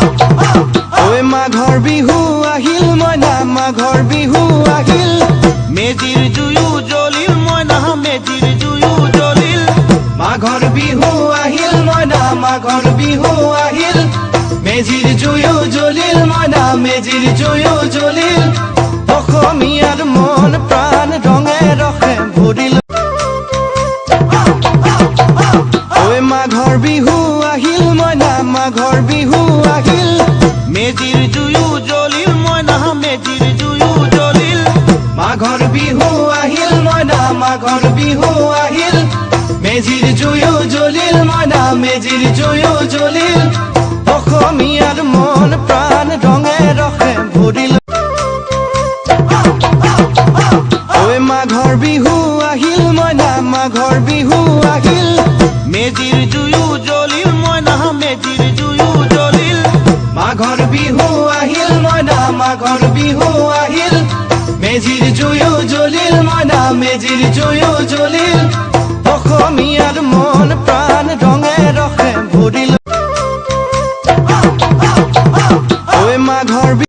ঐ মাঘৰ বিহু আহিল মইনা মাঘৰ বিহু আহিল মেজিৰ জুয়ো জ্বলিল মইনা মেজিৰ জুয়ো জ্বলিল মাঘৰ বিহু আহিল মইনা মাঘৰ বিহু আহিল মেজিৰ জুয়ো জ্বলিল মইনা মেজিৰ জুয়ো জ্বলিল অসমীয়াৰ মন প্ৰাণ ৰঙে ৰসে ভৰিল ঐ মাঘৰ বিহু আহিল মইনা মাঘৰ বিহু আহিল মেজিৰ জুয়ো জ্বলিল মইনা মেজিৰ জুয়ো জ্বলিল মাঘৰ বিহু আহিল মইনা মাঘৰ বিহু আহিল মেজিৰ জুয়ো জ্বলিল মইনা মেজিৰ জুয়ো জ্বলিল অসমীয়াৰ মন প্ৰাণ ৰঙে ৰসে ভৰিল ঐ মাঘৰ বিহু আহিল মইনা মাঘৰ বিহু আহিল মেজিৰ জুয়ো জ্বলিল মইনা মেজিৰ জুয়ো জ্বলিল মাঘৰ বিহু আহিল মইনা মাঘৰ বিহু আহিল মেজিৰ জুয়ো জ্বলিল মইনা মেজিৰ জুয়ো জ্বলিল অসমীয়াৰ মন প্ৰাণ ৰঙে